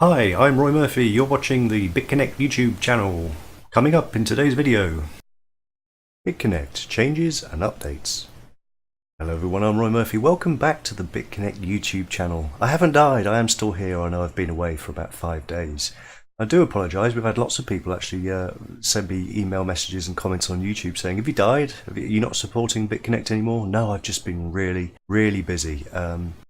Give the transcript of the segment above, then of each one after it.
Hi, I'm Roy Murphy. You're watching the Bitconnect YouTube channel. Coming up in today's video, Bitconnect Changes and Updates. Hello everyone, I'm Roy Murphy. Welcome back to the Bitconnect YouTube channel. I haven't died, I am still here. I know I've been away for about 5 days. I do apologise, we've had lots of people actually send me email messages and comments on YouTube saying, have you died? Are you not supporting Bitconnect anymore? No, I've just been really busy.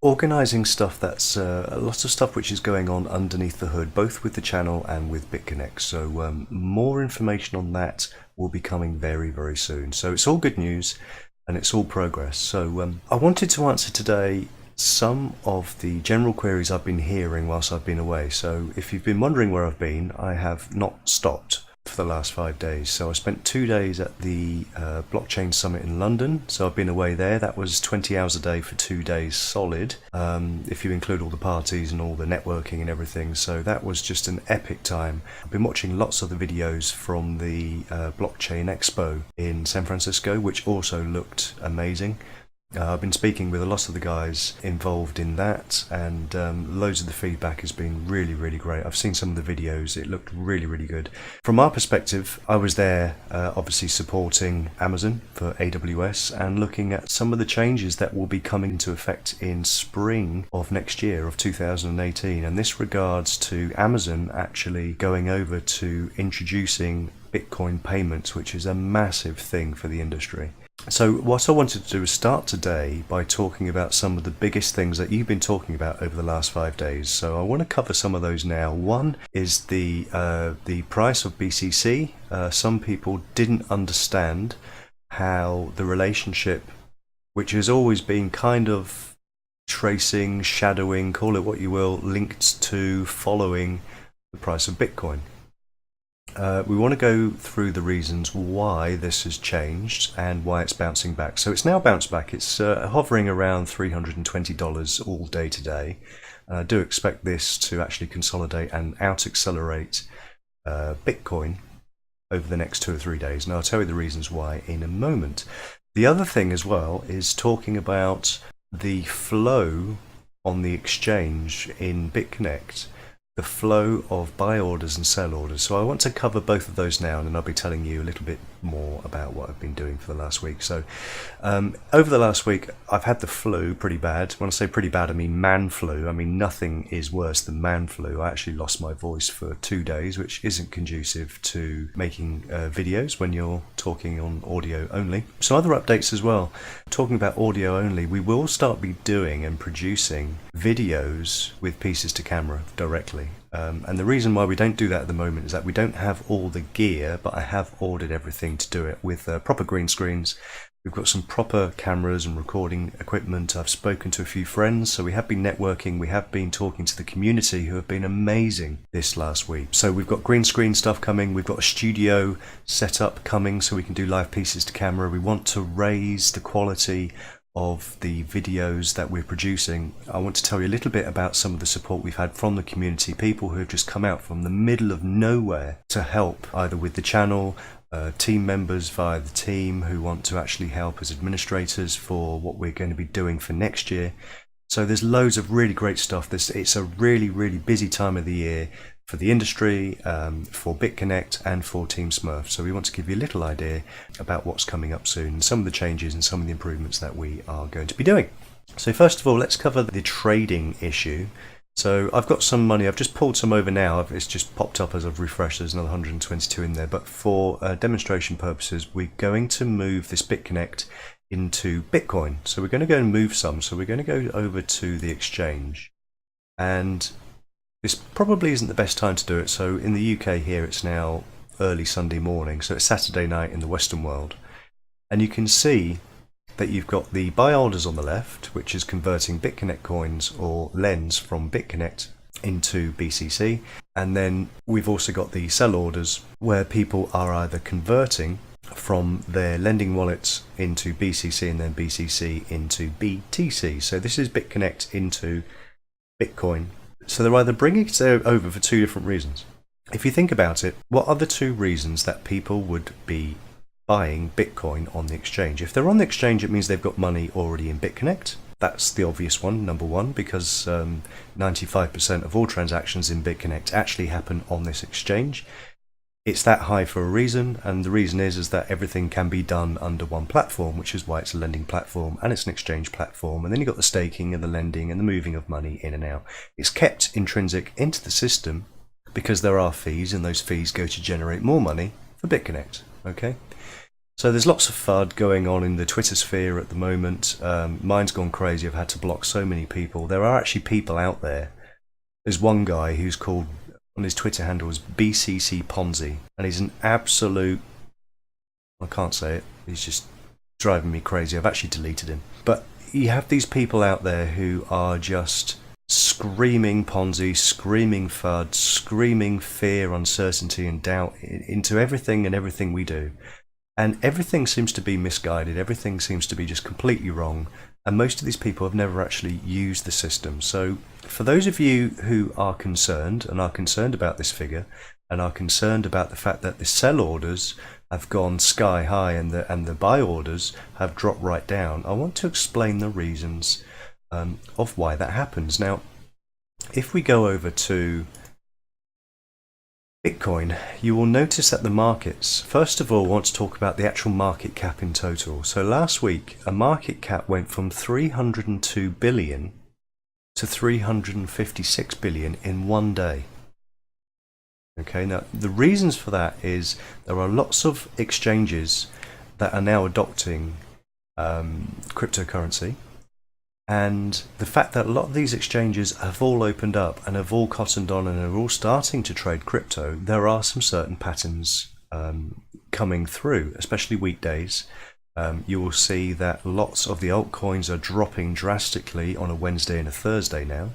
Organising stuff that's a lot of stuff which is going on underneath the hood, both with the channel and with Bitconnect. So more information on that will be coming very soon. So it's all good news and it's all progress. So I wanted to answer today some of the general queries I've been hearing whilst I've been away. So if you've been wondering where I've been, I have not stopped for the last 5 days. So I spent 2 days at the blockchain summit in London. So I've been away there. That was 20 hours a day for 2 days solid, if you include all the parties and all the networking and everything. So that was just an epic time. I've been watching lots of the videos from the blockchain expo in San Francisco, which also looked amazing. I've been speaking with a lot of the guys involved in that, and loads of the feedback has been really great. I've seen some of the videos, it looked really good. From our perspective, I was there obviously supporting Amazon for AWS and looking at some of the changes that will be coming into effect in spring of next year, of 2018, and this regards to Amazon actually going over to introducing Bitcoin payments, which is a massive thing for the industry. So what I wanted to do is start today by talking about some of the biggest things that you've been talking about over the last 5 days. So I want to cover some of those now. One is the price of BCC. Some people didn't understand how the relationship, which has always been kind of tracing, shadowing, call it what you will, linked to following the price of Bitcoin. We want to go through the reasons why this has changed and why it's bouncing back. So it's now bounced back. It's hovering around $320 all day today. I do expect this to actually consolidate and out-accelerate Bitcoin over the next 2 or 3 days. And I'll tell you the reasons why in a moment. The other thing as well is talking about the flow on the exchange in Bitconnect, the flow of buy orders and sell orders. So I want to cover both of those now, and then I'll be telling you a little bit more about what I've been doing for the last week. So over the last week I've had the flu pretty bad. When I say pretty bad, I mean man flu. I mean nothing is worse than man flu. I actually lost my voice for 2 days, which isn't conducive to making videos when you're talking on audio only. Some other updates as well. Talking about audio only, we will start be doing and producing videos with pieces to camera directly. And the reason why we don't do that at the moment is that we don't have all the gear, but I have ordered everything to do it with proper green screens. We've got some proper cameras and recording equipment. I've spoken to a few friends, so we have been networking. We have been talking to the community, who have been amazing this last week. So we've got green screen stuff coming. We've got a studio set up coming so we can do live pieces to camera. We want to raise the quality of the videos that we're producing. I want to tell you a little bit about some of the support we've had from the community, people who have just come out from the middle of nowhere to help either with the channel, team members via the team who want to actually help as administrators for what we're going to be doing for next year. So there's loads of really great stuff. It's a really busy time of the year for the industry, for Bitconnect and for Team Smurf. So we want to give you a little idea about what's coming up soon, some of the changes and some of the improvements that we are going to be doing. So first of all, let's cover the trading issue. So I've got some money, I've just pulled some over now, it's just popped up as I've refreshed, there's another 122 in there, but for demonstration purposes, we're going to move this Bitconnect into Bitcoin. So we're going to go and move some, so we're going to go over to the exchange. And this probably isn't the best time to do it. So in the UK here, it's now early Sunday morning, so it's Saturday night in the Western world. And you can see that you've got the buy orders on the left, which is converting Bitconnect coins or lens from Bitconnect into BCC. And then we've also got the sell orders, where people are either converting from their lending wallets into BCC and then BCC into BTC. So this is Bitconnect into Bitcoin. So they're either bringing it over for 2 different reasons. If you think about it, what are the 2 reasons that people would be buying Bitcoin on the exchange? If they're on the exchange, it means they've got money already in Bitconnect. That's the obvious one, number one, because 95% of all transactions in Bitconnect actually happen on this exchange. It's that high for a reason, and the reason is that everything can be done under one platform, which is why it's a lending platform and it's an exchange platform. And then you've got the staking and the lending and the moving of money in and out. It's kept intrinsic into the system because there are fees, and those fees go to generate more money for Bitconnect. Okay, so there's lots of FUD going on in the Twitter sphere at the moment. Mine's gone crazy. I've had to block so many people. There are actually people out there. There's one guy who's called, on his Twitter handle, is BCC Ponzi, and he's an absolute, I can't say it, he's just driving me crazy. I've actually deleted him. But you have these people out there who are just screaming Ponzi, screaming FUD, screaming fear, uncertainty and doubt into everything and everything we do. And everything seems to be misguided, everything seems to be just completely wrong, and most of these people have never actually used the system. So for those of you who are concerned, and are concerned about this figure, and are concerned about the fact that the sell orders have gone sky high and the buy orders have dropped right down, I want to explain the reasons of why that happens. Now, if we go over to Bitcoin, you will notice that the markets, first of all, want to talk about the actual market cap in total. So last week, a market cap went from 302 billion to 356 billion in one day. Okay, now the reasons for that is there are lots of exchanges that are now adopting cryptocurrency. And the fact that a lot of these exchanges have all opened up and have all cottoned on and are all starting to trade crypto, there are some certain patterns coming through, especially weekdays. You will see that lots of the altcoins are dropping drastically on a Wednesday and a Thursday now.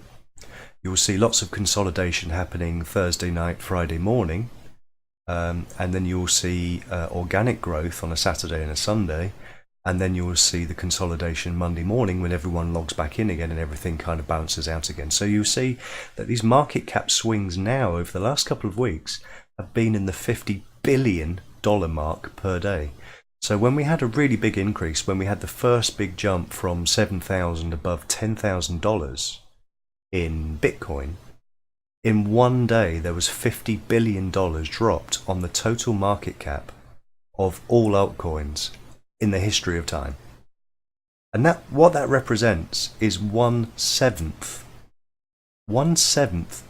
You will see lots of consolidation happening Thursday night, Friday morning. And then you will see organic growth on a Saturday and a Sunday. And then you will see the consolidation Monday morning when everyone logs back in again and everything kind of balances out again. So you see that these market cap swings now over the last couple of weeks have been in the $50 billion mark per day. So when we had a really big increase, when we had the first big jump from $7,000 above $10,000 in Bitcoin, in one day there was $50 billion dropped on the total market cap of all altcoins in the history of time. And that, what that represents is 1/7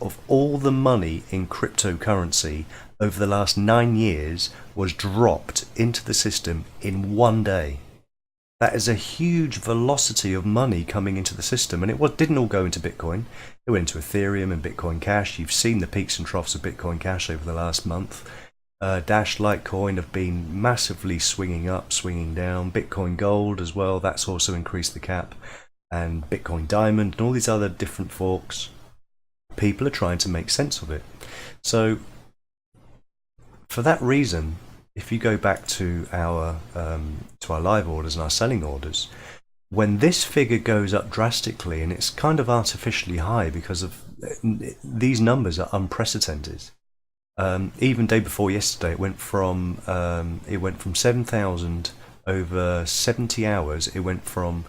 of all the money in cryptocurrency over the last 9 years was dropped into the system in one day. That is a huge velocity of money coming into the system, and it didn't all go into Bitcoin. It went into Ethereum and Bitcoin Cash. You've seen the peaks and troughs of Bitcoin Cash over the last month. Dash, Litecoin have been massively swinging up, swinging down. Bitcoin Gold as well, that's also increased the cap. And Bitcoin Diamond and all these other different forks. People are trying to make sense of it. So for that reason, if you go back to our live orders and our selling orders, when this figure goes up drastically, and it's kind of artificially high because of these numbers are unprecedented. Even day before yesterday, it went from 7,000 over 70 hours. It went from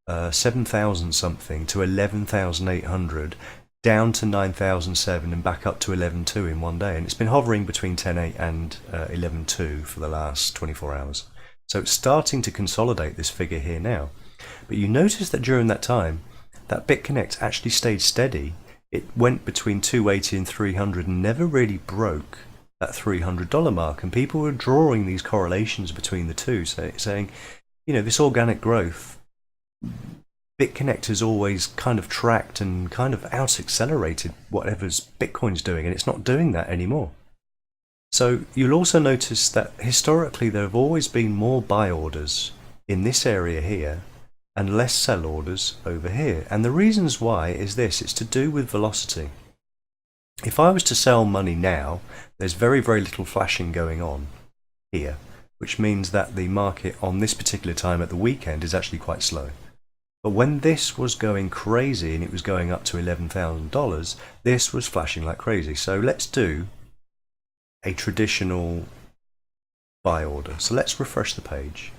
7,000 something to 11,800, down to 9,007, and back up to 11,2 in one day. And it's been hovering between 10.8 and 11,2 for the last 24 hours. So it's starting to consolidate this figure here now. But you notice that during that time, that Bitconnect actually stayed steady. It went between 280 and 300 and never really broke that $300 mark. And people were drawing these correlations between the two, saying, you know, this organic growth, Bitconnect has always kind of tracked and kind of out-accelerated whatever's Bitcoin's doing, and it's not doing that anymore. So you'll also notice that historically there have always been more buy orders in this area here and less sell orders over here. And the reasons why is this: it's to do with velocity. If I was to sell money now, there's very, very little flashing going on here, which means that the market on this particular time at the weekend is actually quite slow. But when this was going crazy and it was going up to $11,000, this was flashing like crazy. So let's do a traditional buy order. So let's refresh the page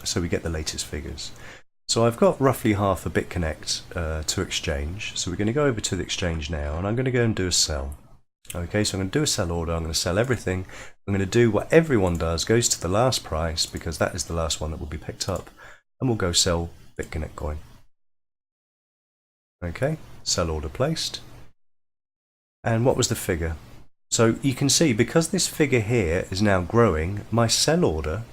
so we get the latest figures. So I've got roughly half a Bitconnect to exchange. So we're going to go over to the exchange now, and I'm going to go and do a sell. Okay, so I'm going to do a sell order. I'm going to sell everything. I'm going to do what everyone does, goes to the last price, because that is the last one that will be picked up, and we'll go sell Bitconnect coin. Okay, sell order placed. And what was the figure? So you can see, because this figure here is now growing, my sell order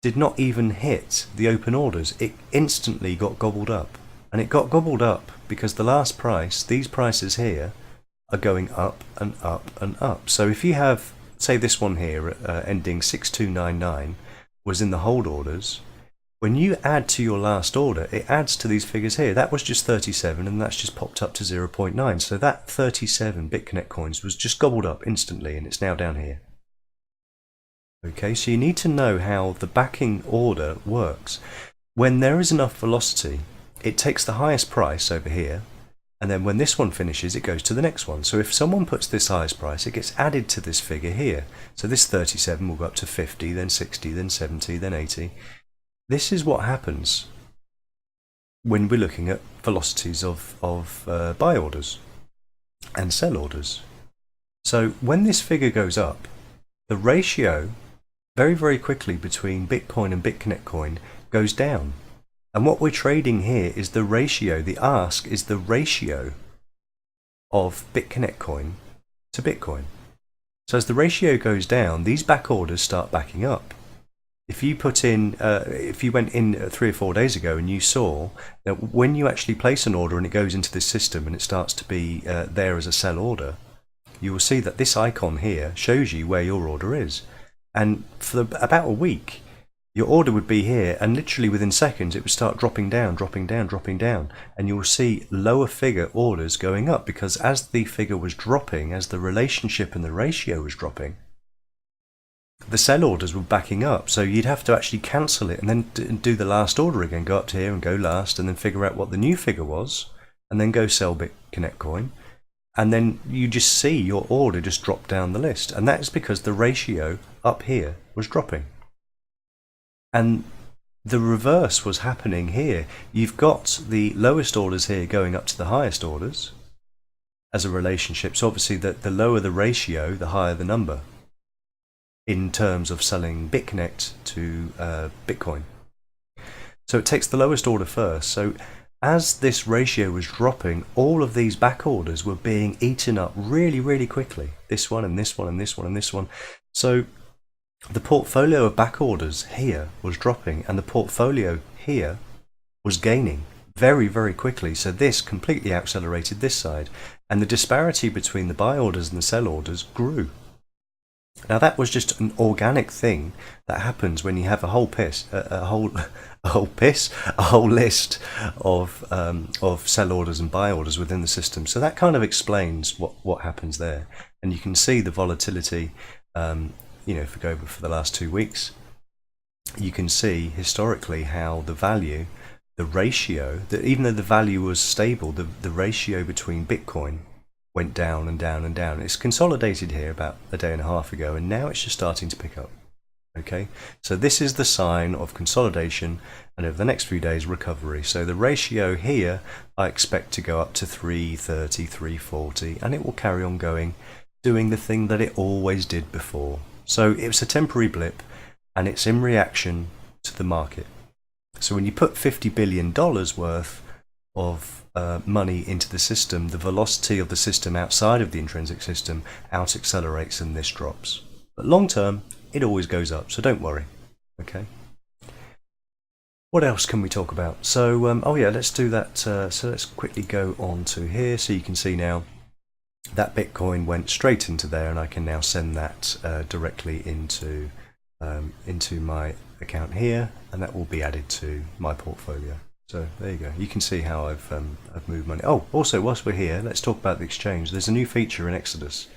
did not even hit the open orders. It instantly got gobbled up. And it got gobbled up because the last price, these prices here, are going up and up and up. So if you have, say this one here, ending 6299, was in the hold orders, when you add to your last order, it adds to these figures here. That was just 37, and that's just popped up to 0.9. So that 37 Bitconnect coins was just gobbled up instantly, and it's now down here. Okay, so you need to know how the backing order works. When there is enough velocity, it takes the highest price over here, and then when this one finishes, it goes to the next one. So if someone puts this highest price, it gets added to this figure here. So this 37 will go up to 50, then 60, then 70, then 80. This is what happens when we're looking at velocities of buy orders and sell orders. So when this figure goes up, the ratio very, very quickly between Bitcoin and Bitconnect coin goes down. And what we're trading here is the ratio, the ask is the ratio of Bitconnect coin to Bitcoin. So as the ratio goes down, these back orders start backing up. If you put in, if you went in 3 or 4 days ago and you saw that when you actually place an order and it goes into this system and it starts to be there as a sell order, you will see that this icon here shows you where your order is. And for about a week, your order would be here, and literally within seconds it would start dropping down, dropping down, dropping down, and you will see lower figure orders going up, because as the figure was dropping, as the relationship and the ratio was dropping, the sell orders were backing up. So you'd have to actually cancel it and then do the last order again, go up to here and go last, and then figure out what the new figure was, and then go sell Bitconnect coin. And then you just see your order just drop down the list, and that is because the ratio up here was dropping. And the reverse was happening here. You've got the lowest orders here going up to the highest orders as a relationship. So obviously the lower the ratio, the higher the number in terms of selling Bitconnect to Bitcoin. So it takes the lowest order first. So as this ratio was dropping, all of these back orders were being eaten up really, really quickly. This one and this one and this one and this one. So the portfolio of back orders here was dropping, and the portfolio here was gaining very, very quickly. So this completely accelerated this side, and the disparity between the buy orders and the sell orders grew. Now that was just an organic thing that happens when you have a whole list of sell orders and buy orders within the system. So that kind of explains what happens there, and you can see the volatility. If we go over for the last 2 weeks, you can see historically how the value, the ratio, that even though the value was stable, the ratio between Bitcoin went down and down and down. It's consolidated here about a day and a half ago, and now it's just starting to pick up. Okay, so this is the sign of consolidation, and over the next few days, recovery. So the ratio here, I expect to go up to 330, 340, and it will carry on going, doing the thing that it always did before. So it was a temporary blip, and it's in reaction to the market. So when you put $50 billion worth of money into the system, the velocity of the system outside of the intrinsic system out accelerates and this drops. But long term, it always goes up, so don't worry. Okay. What else can we talk about? So, let's do that. So let's quickly go on to here. So you can see now that Bitcoin went straight into there, and I can now send that directly into my account here, and that will be added to my portfolio. So there you go. You can see how I've moved money. Oh, also whilst we're here, let's talk about the exchange. There's a new feature in Exodus.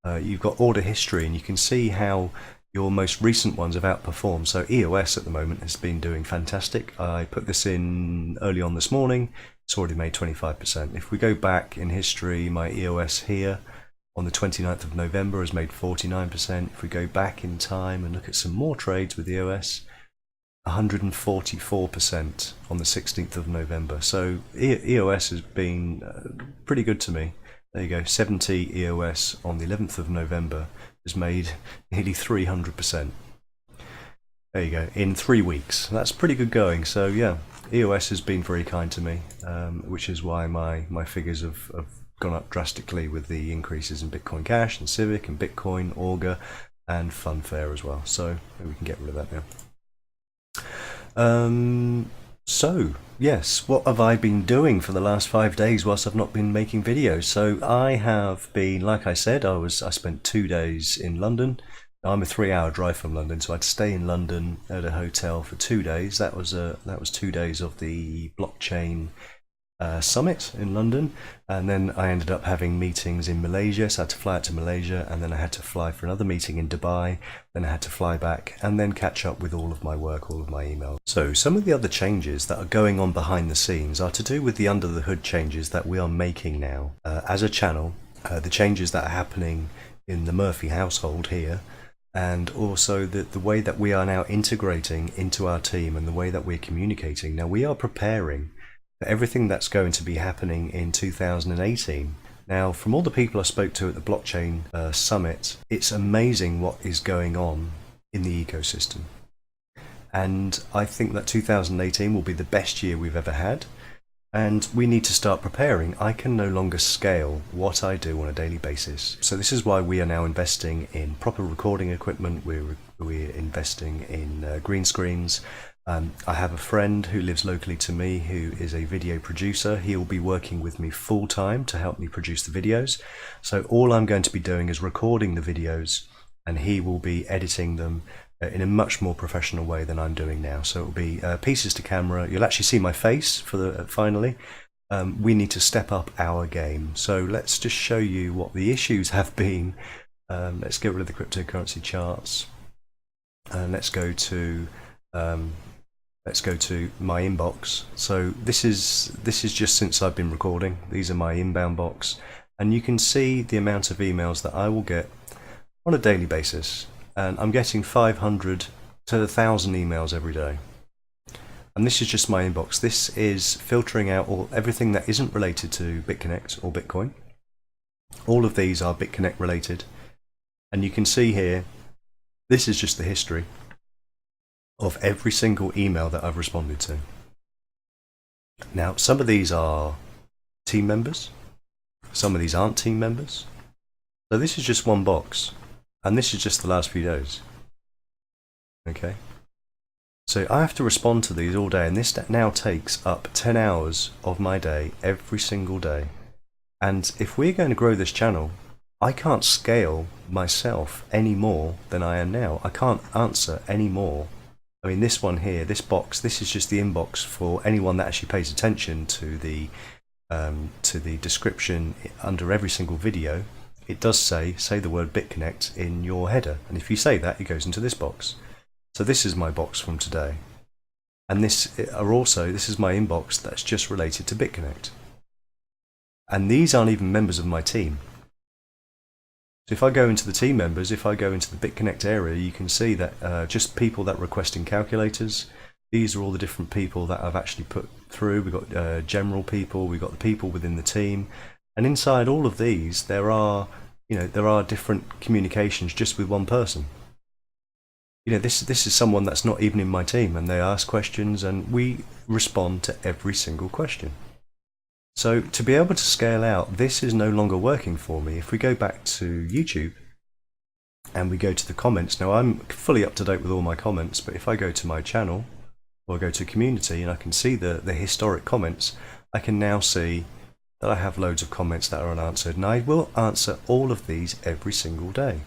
You've got order history, and you can see how your most recent ones have outperformed. So EOS at the moment has been doing fantastic. I put this in early on this morning. It's already made 25%. If we go back in history, my EOS here on the 29th of November has made 49%. If we go back in time and look at some more trades with EOS, 144% on the 16th of November. So EOS has been pretty good to me. There you go, 70 EOS on the 11th of November has made nearly 300%. There you go, in 3 weeks. That's pretty good going. So yeah, EOS has been very kind to me, which is why my figures have gone up drastically with the increases in Bitcoin Cash and Civic and Bitcoin, Augur and Funfair as well. So we can get rid of that now. So yes, what have I been doing for the last 5 days whilst I've not been making videos? So I have been, like I said, I spent 2 days in London. I'm a 3-hour drive from London, so I'd stay in London at a hotel for 2 days. That was 2 days of the blockchain summit in London, and then I ended up having meetings in Malaysia, so I had to fly out to Malaysia, and then I had to fly for another meeting in Dubai, then I had to fly back and then catch up with all of my work, all of my emails. So some of the other changes that are going on behind the scenes are to do with the under the hood changes that we are making now as a channel, the changes that are happening in the Murphy household here, and also the way that we are now integrating into our team and the way that we're communicating. Now we are preparing for everything that's going to be happening in 2018. Now, from all the people I spoke to at the blockchain summit, it's amazing what is going on in the ecosystem. And I think that 2018 will be the best year we've ever had. And we need to start preparing. I can no longer scale what I do on a daily basis. So this is why we are now investing in proper recording equipment. We're investing in green screens. I have a friend who lives locally to me who is a video producer. He will be working with me full time to help me produce the videos. So all I'm going to be doing is recording the videos, and he will be editing them in a much more professional way than I'm doing now. So it will be pieces to camera. You'll actually see my face for the finally. We need to step up our game. So let's just show you what the issues have been. Let's get rid of the cryptocurrency charts, and let's go to my inbox. So this is just since I've been recording. These are my inbound box, and you can see the amount of emails that I will get on a daily basis, and I'm getting 500 to 1,000 emails every day. And this is just my inbox. This is filtering out everything that isn't related to BitConnect or Bitcoin. All of these are BitConnect related, and you can see here, this is just the history of every single email that I've responded to. Now, some of these are team members, some of these aren't team members. So this is just one box, and this is just the last few days. Okay, so I have to respond to these all day, and this now takes up 10 hours of my day every single day. And if we're going to grow this channel, I can't scale myself any more than I am now. I can't answer any more. I mean, this one here, this box, this is just the inbox for anyone that actually pays attention to the description under every single video. It does say the word BitConnect in your header, and if you say that, it goes into this box. So this is my box from today, and this is my inbox that's just related to BitConnect. And these aren't even members of my team. So if I go into the team members, if I go into the BitConnect area, you can see that just people that requesting calculators. These are all the different people that I've actually put through. We've got general people, we've got the people within the team, and inside all of these, there are different communications just with one person. This is someone that's not even in my team, and they ask questions, and we respond to every single question. So to be able to scale out, this is no longer working for me. If we go back to YouTube and we go to the comments, now I'm fully up to date with all my comments, but if I go to my channel or go to community and I can see the historic comments, I can now see that I have loads of comments that are unanswered, and I will answer all of these every single day.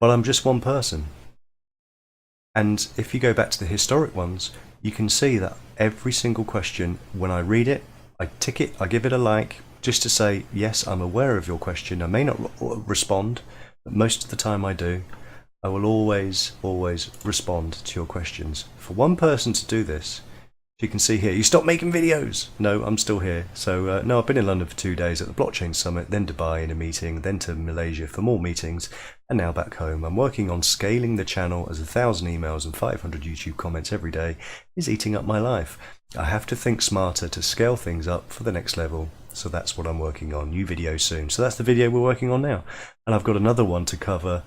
But I'm just one person. And if you go back to the historic ones, you can see that every single question, when I read it, I tick it, I give it a like, just to say, yes, I'm aware of your question. I may not respond, but most of the time I do. I will always respond to your questions. For one person to do this, you can see here, you stop making videos. No, I'm still here. So no, I've been in London for 2 days at the blockchain summit, then Dubai in a meeting, then to Malaysia for more meetings, and now back home. I'm working on scaling the channel as 1,000 emails and 500 YouTube comments every day is eating up my life. I have to think smarter to scale things up for the next level. So that's what I'm working on. New video soon. So that's the video we're working on now. And I've got another one to cover,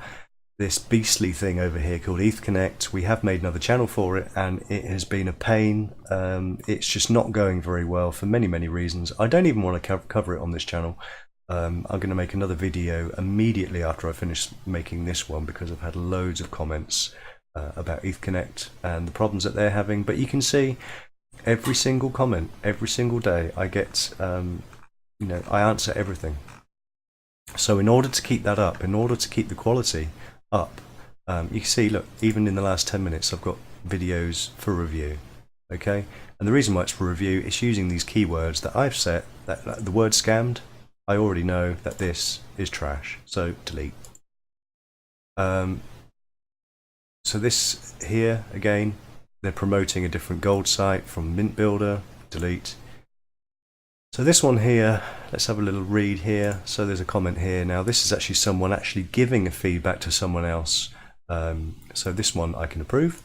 this beastly thing over here called Bitconnect. We have made another channel for it and it has been a pain. It's just not going very well for many reasons. I don't even want to cover it on this channel. I'm going to make another video immediately after I finish making this one because I've had loads of comments about Bitconnect and the problems that they're having. But you can see every single comment, every single day I get, I answer everything. So in order to keep that up, in order to keep the quality up, you can see, look, even in the last 10 minutes I've got videos for review. Okay, and the reason why it's for review is using these keywords that I've set. That the word scammed, I already know that this is trash, so delete. So this here, again, they're promoting a different gold site from Mint Builder, delete. So this one here, let's have a little read here. So there's a comment here. Now this is actually someone actually giving a feedback to someone else. So this one I can approve,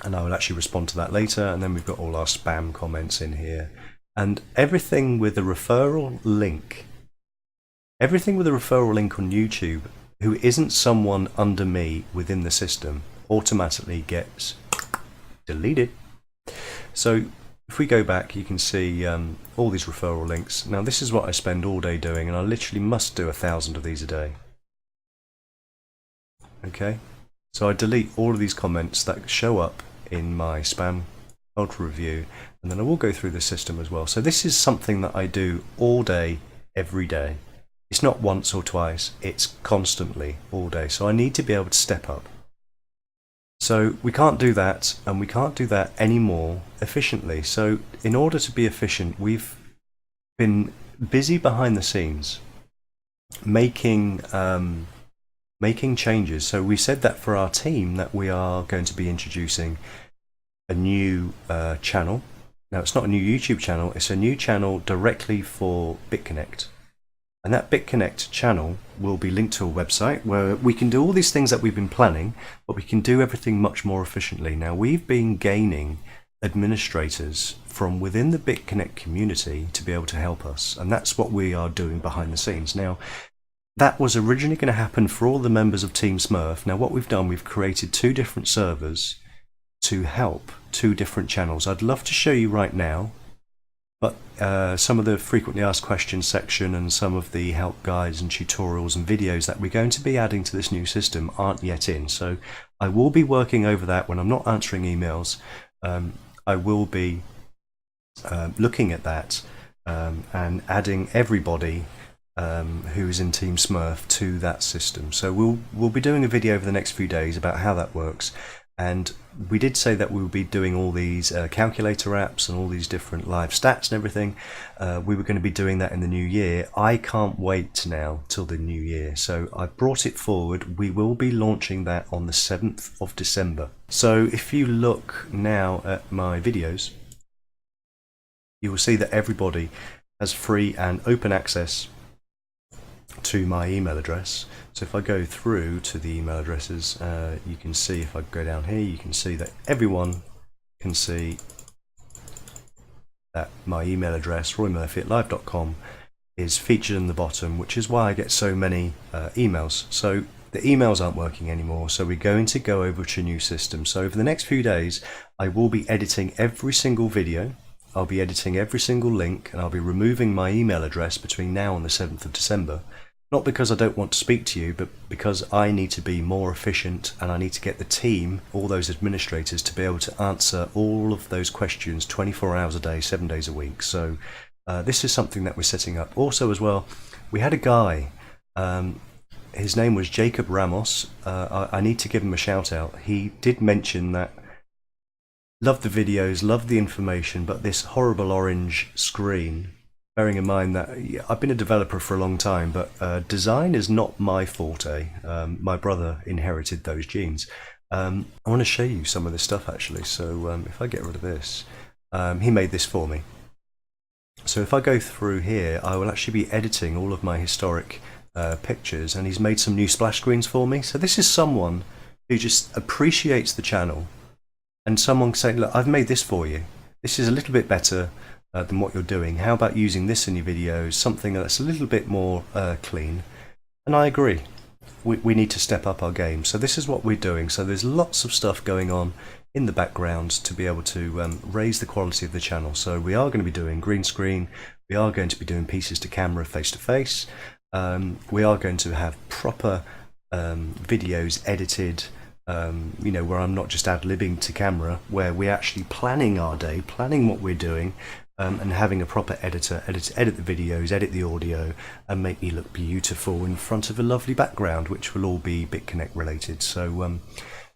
and I will actually respond to that later. And then we've got all our spam comments in here. And everything with a referral link, on YouTube who isn't someone under me within the system automatically gets deleted. So if we go back, you can see all these referral links. Now this is what I spend all day doing, and I literally must do 1,000 of these a day. Okay, so I delete all of these comments that show up in my spam filter review, and then I will go through the system as well. So this is something that I do all day, every day. It's not once or twice, it's constantly, all day. So I need to be able to step up. So we can't do that, and we can't do that anymore efficiently. So in order to be efficient, we've been busy behind the scenes making changes. So we said that for our team that we are going to be introducing a new channel. Now it's not a new YouTube channel, it's a new channel directly for Bitconnect. And that Bitconnect channel will be linked to a website where we can do all these things that we've been planning, but we can do everything much more efficiently. Now we've been gaining administrators from within the Bitconnect community to be able to help us, and that's what we are doing behind the scenes. Now that was originally going to happen for all the members of Team Smurf. Now what we've done, we've created 2 different servers to help 2 different channels. I'd love to show you right now, but some of the frequently asked questions section and some of the help guides and tutorials and videos that we're going to be adding to this new system aren't yet in. So I will be working over that when I'm not answering emails. I will be looking at that and adding everybody who's in Team Smurf to that system. So we'll be doing a video over the next few days about how that works. And we did say that we would be doing all these calculator apps and all these different live stats and everything. We were going to be doing that in the new year. I can't wait now till the new year. So I brought it forward. We will be launching that on the 7th of December. So if you look now at my videos, you will see that everybody has free and open access to my email address. So if I go through to the email addresses, you can see, if I go down here, you can see that everyone can see that my email address, roymurphy@live.com, is featured in the bottom, which is why I get so many emails. So the emails aren't working anymore, so we're going to go over to a new system. So over the next few days, I will be editing every single video, I'll be editing every single link, and I'll be removing my email address between now and the 7th of December. Not because I don't want to speak to you, but because I need to be more efficient, and I need to get the team, all those administrators, to be able to answer all of those questions 24 hours a day, 7 days a week. So this is something that we're setting up. Also as well, we had a guy, his name was Jacob Ramos. I need to give him a shout out. He did mention that loved the videos, loved the information, but this horrible orange screen, bearing in mind that I've been a developer for a long time, but design is not my forte. My brother inherited those genes. I want to show you some of this stuff actually. So if I get rid of this, he made this for me. So if I go through here, I will actually be editing all of my historic pictures, and he's made some new splash screens for me. So this is someone who just appreciates the channel, and someone saying, look, I've made this for you. This is a little bit better than what you're doing. How about using this in your videos, something that's a little bit more clean? And I agree. We need to step up our game. So this is what we're doing. So there's lots of stuff going on in the background to be able to raise the quality of the channel. So we are going to be doing green screen. We are going to be doing pieces to camera, face to face. We are going to have proper videos edited, you know, where I'm not just ad-libbing to camera, where we're actually planning our day, planning what we're doing, and having a proper editor edit the videos, edit the audio, and make me look beautiful in front of a lovely background, which will all be Bitconnect related. So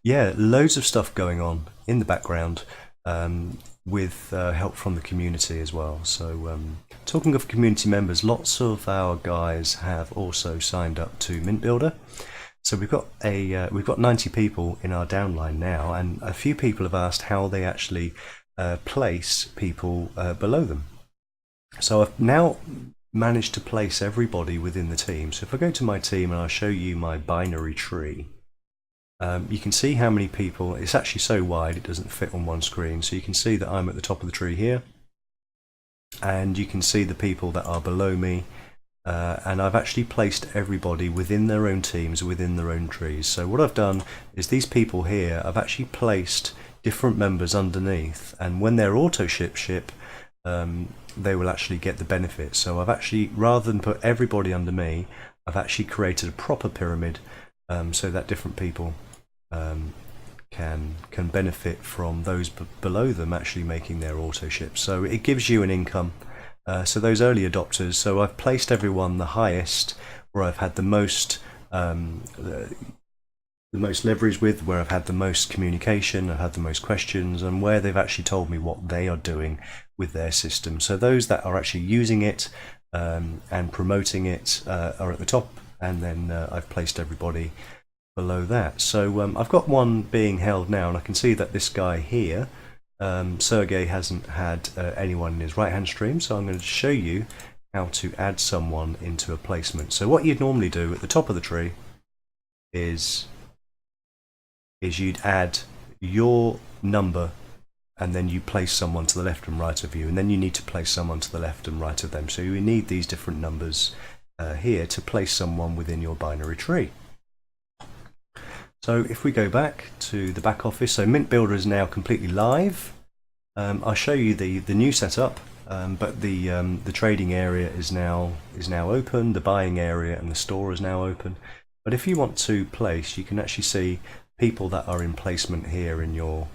yeah, loads of stuff going on in the background, with help from the community as well. So talking of community members, lots of our guys have also signed up to Mint Builder. So we've got 90 people in our downline now, and a few people have asked how they actually place people below them. So I've now managed to place everybody within the team. So if I go to my team and I'll show you my binary tree, you can see how many people. It's actually so wide it doesn't fit on one screen. So you can see that I'm at the top of the tree here, and you can see the people that are below me. And I've actually placed everybody within their own teams, within their own trees. So what I've done is these people here, I've actually placed different members underneath, and when they're auto ship, they will actually get the benefit. So I've actually, rather than put everybody under me, I've actually created a proper pyramid, so that different people can benefit from those below them actually making their auto ship. So it gives you an income. So those early adopters, so I've placed everyone the highest, where I've had the most leverage with, where I've had the most communication, I've had the most questions, and where they've actually told me what they are doing with their system. So those that are actually using it and promoting it are at the top, and then I've placed everybody below that. So I've got one being held now, and I can see that this guy here, Sergey, hasn't had anyone in his right hand stream, so I'm going to show you how to add someone into a placement. So what you'd normally do at the top of the tree is you'd add your number, and then you place someone to the left and right of you, and then you need to place someone to the left and right of them. So you need these different numbers here to place someone within your binary tree. So if we go back to the back office, so Mint Builder is now completely live. I'll show you the new setup, but the trading area is now open, the buying area and the store is now open. But if you want to place, you can actually see people that are in placement here in your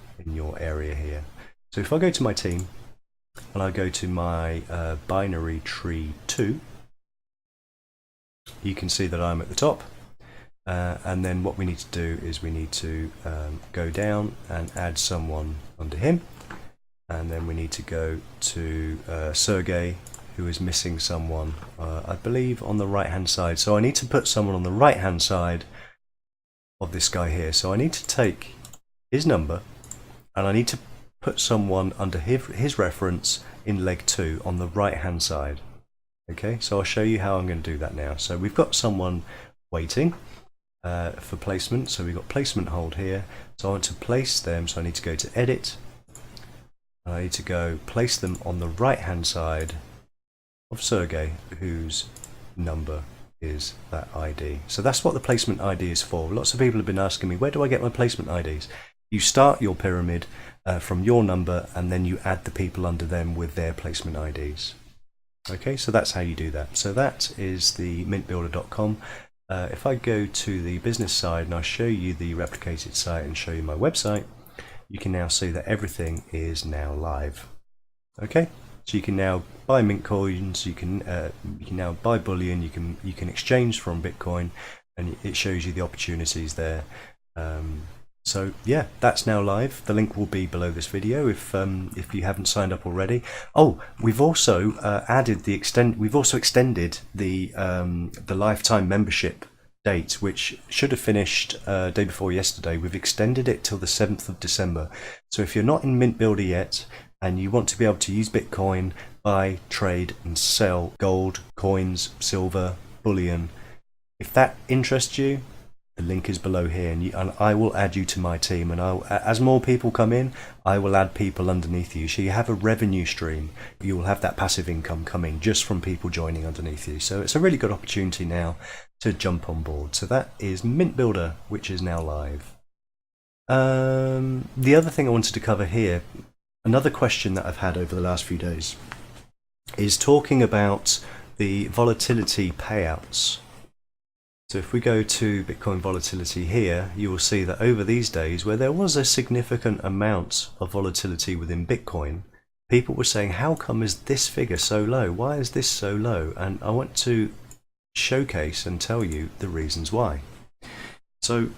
area here. So if I go to my team and I go to my binary tree 2, you can see that I'm at the top. And then what we need to do is we need to go down and add someone under him, and then we need to go to Sergey, who is missing someone, I believe on the right hand side. So I need to put someone on the right hand side of this guy here. So I need to take his number and I need to put someone under his reference in leg 2 on the right hand side. Okay, so I'll show you how I'm going to do that now. So we've got someone waiting for placement, so we've got placement hold here. So I want to place them, so I need to go to edit, and I need to go place them on the right hand side of Sergey, whose number is that ID. So that's what the placement ID is for. Lots of people have been asking me, where do I get my placement IDs? You start your pyramid from your number, and then you add the people under them with their placement IDs. Okay, so that's how you do that. So that is the mintbuilder.com. If I go to the business side and I show you the replicated site and show you my website, you can now see that everything is now live. Okay, so you can now buy mint coins, you can now buy bullion, you can exchange from Bitcoin, and it shows you the opportunities there. So yeah, that's now live. The link will be below this video if you haven't signed up already. Oh, we've also we've also extended the lifetime membership date, which should have finished day before yesterday. We've extended it till the 7th of December. So if you're not in Mint Builder yet and you want to be able to use Bitcoin, buy, trade and sell gold, coins, silver, bullion, If that interests you, the link is below here, and I will add you to my team, and as more people come in, I will add people underneath you, so you have a revenue stream. You will have that passive income coming just from people joining underneath you. So it's a really good opportunity now to jump on board. So that is Mint Builder, which is now live. The other thing I wanted to cover here, another question that I've had over the last few days, is talking about the volatility payouts. So if we go to Bitcoin volatility here, you will see that over these days where there was a significant amount of volatility within Bitcoin, people were saying, how come is this figure so low? Why is this so low? And I want to showcase and tell you the reasons why. So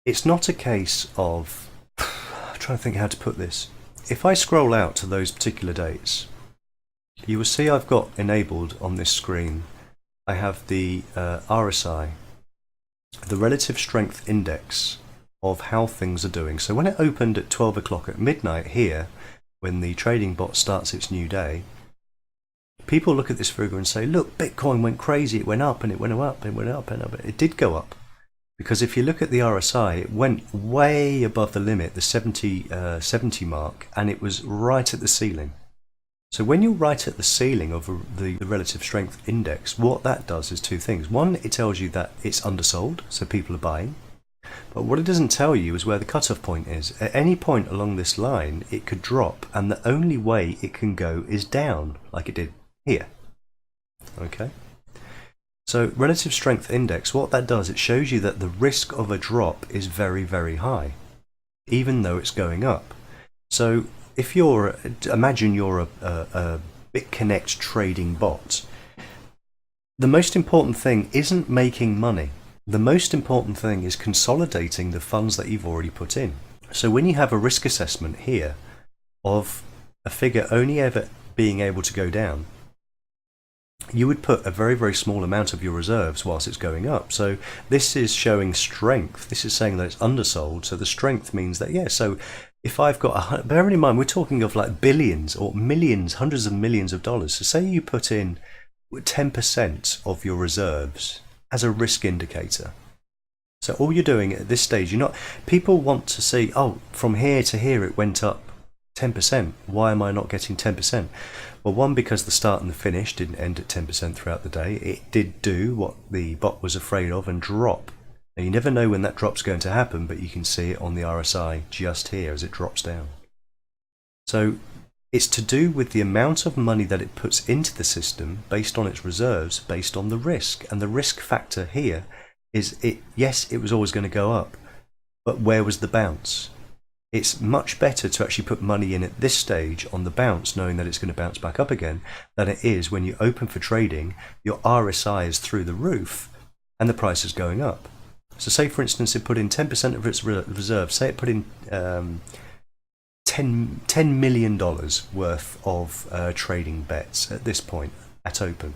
it's not a case of, I'm trying to think how to put this. If I scroll out to those particular dates, you will see I've got enabled on this screen, I have the RSI, the relative strength index of how things are doing. So when it opened at 12 o'clock at midnight here, when the trading bot starts its new day, people look at this figure and say, look, Bitcoin went crazy, it went up and it went up and it went up and up. It did go up, because if you look at the RSI, it went way above the limit, the 70 mark, and it was right at the ceiling. So when you're right at the ceiling of the relative strength index, what that does is two things. One, it tells you that it's undersold, so people are buying. But what it doesn't tell you is where the cutoff point is. At any point along this line, it could drop, and the only way it can go is down, like it did here. Okay? So relative strength index, what that does, it shows you that the risk of a drop is very, very high, even though it's going up. So if you're, imagine you're a Bitconnect trading bot, the most important thing isn't making money. The most important thing is consolidating the funds that you've already put in. So when you have a risk assessment here of a figure only ever being able to go down, you would put a very, very small amount of your reserves whilst it's going up. So this is showing strength. This is saying that it's undersold. So the strength means that, yeah, so if I've got, bearing in mind, we're talking of like billions or millions, hundreds of millions of dollars. So say you put in 10% of your reserves as a risk indicator. So all you're doing at this stage, people want to see, oh, from here to here it went up 10%. Why am I not getting 10%? Well, one, because the start and the finish didn't end at 10% throughout the day. It did do what the bot was afraid of and drop. Now, you never know when that drop's going to happen, but you can see it on the RSI just here as it drops down. So it's to do with the amount of money that it puts into the system based on its reserves, based on the risk. And the risk factor here is, yes, it was always going to go up, but where was the bounce? It's much better to actually put money in at this stage on the bounce, knowing that it's going to bounce back up again, than it is when you open for trading, your RSI is through the roof and the price is going up. So say, for instance, it put in 10% of its reserve. Say it put in $10 million worth of trading bets at this point at open.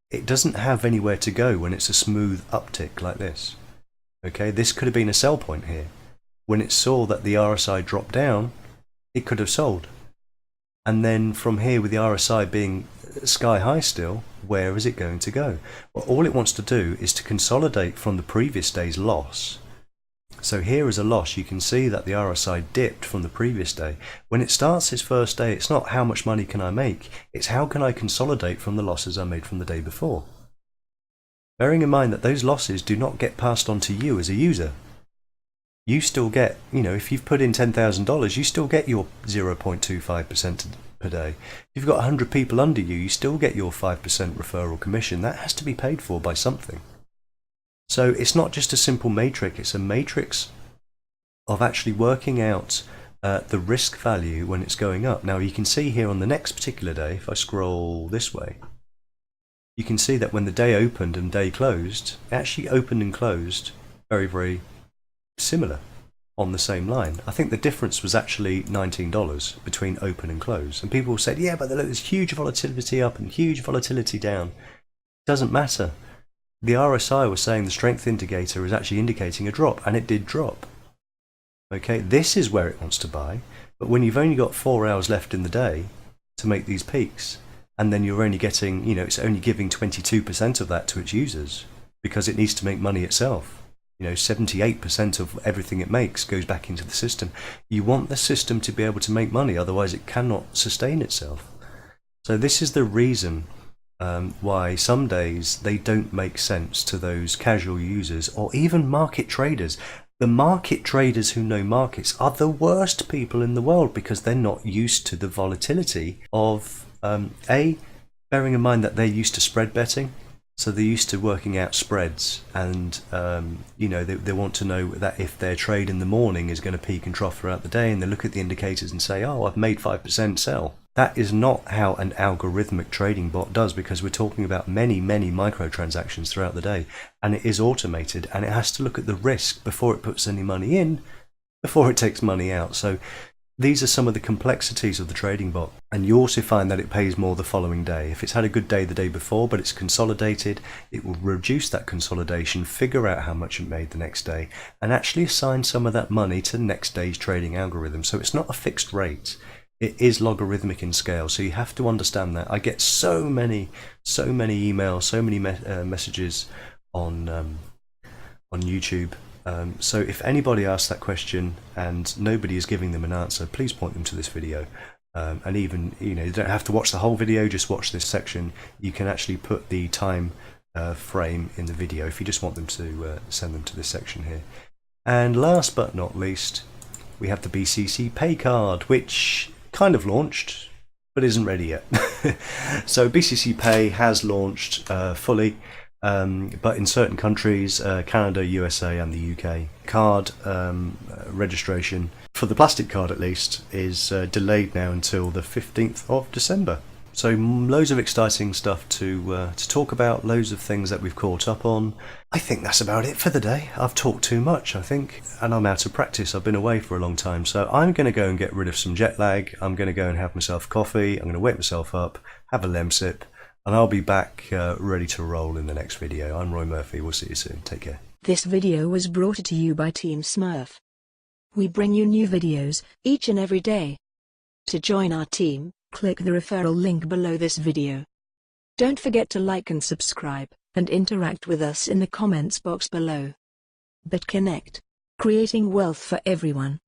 It doesn't have anywhere to go when it's a smooth uptick like this. Okay, this could have been a sell point here. When it saw that the RSI dropped down, it could have sold. And then from here, with the RSI being sky high still, where is it going to go? Well, all it wants to do is to consolidate from the previous day's loss. So here is a loss. You can see that the RSI dipped from the previous day. When it starts its first day, it's not how much money can I make, it's how can I consolidate from the losses I made from the day before. Bearing in mind that those losses do not get passed on to you as a user. You still get, if you've put in $10,000, you still get your 0.25% per day. If you've got 100 people under you, you still get your 5% referral commission. That has to be paid for by something. So it's not just a simple matrix, it's a matrix of actually working out the risk value when it's going up. Now you can see here on the next particular day, if I scroll this way, you can see that when the day opened and day closed, it actually opened and closed very, very similar on the same line. I think the difference was actually $19 between open and close. And people said, yeah, but there's huge volatility up and huge volatility down. It doesn't matter. The RSI was saying the strength indicator is actually indicating a drop, and it did drop. Okay, this is where it wants to buy, but when you've only got 4 hours left in the day to make these peaks, and then you're only getting, it's only giving 22% of that to its users, because it needs to make money itself. 78% of everything it makes goes back into the system. You want the system to be able to make money, otherwise it cannot sustain itself. So this is the reason why some days they don't make sense to those casual users or even market traders. The market traders who know markets are the worst people in the world because they're not used to the volatility of bearing in mind that they're used to spread betting. So they're used to working out spreads, and they want to know that if their trade in the morning is going to peak and trough throughout the day, and they look at the indicators and say, oh, I've made 5% sell. That is not how an algorithmic trading bot does, because we're talking about many, many microtransactions throughout the day, and it is automated, and it has to look at the risk before it puts any money in, before it takes money out. So these are some of the complexities of the trading bot, and you also find that it pays more the following day. If it's had a good day the day before, but it's consolidated, it will reduce that consolidation, figure out how much it made the next day, and actually assign some of that money to the next day's trading algorithm. So it's not a fixed rate. It is logarithmic in scale, so you have to understand that. I get so many emails, so many messages on YouTube. So if anybody asks that question and nobody is giving them an answer, please point them to this video. And even, you don't have to watch the whole video, just watch this section. You can actually put the time frame in the video if you just want them to send them to this section here. And last but not least, we have the BCC Pay card, which kind of launched but isn't ready yet. So BCC Pay has launched fully. But in certain countries, Canada, USA and the UK, card registration, for the plastic card at least, is delayed now until the 15th of December. So loads of exciting stuff to talk about, loads of things that we've caught up on. I think that's about it for the day. I've talked too much, I think, and I'm out of practice. I've been away for a long time, so I'm going to go and get rid of some jet lag. I'm going to go and have myself coffee. I'm going to wake myself up, have a lemsip, and I'll be back ready to roll in the next video. I'm Roy Murphy. We'll see you soon. Take care. This video was brought to you by Team Smurf. We bring you new videos each and every day. To join our team, click the referral link below this video. Don't forget to like and subscribe, and interact with us in the comments box below. Bitconnect, creating wealth for everyone.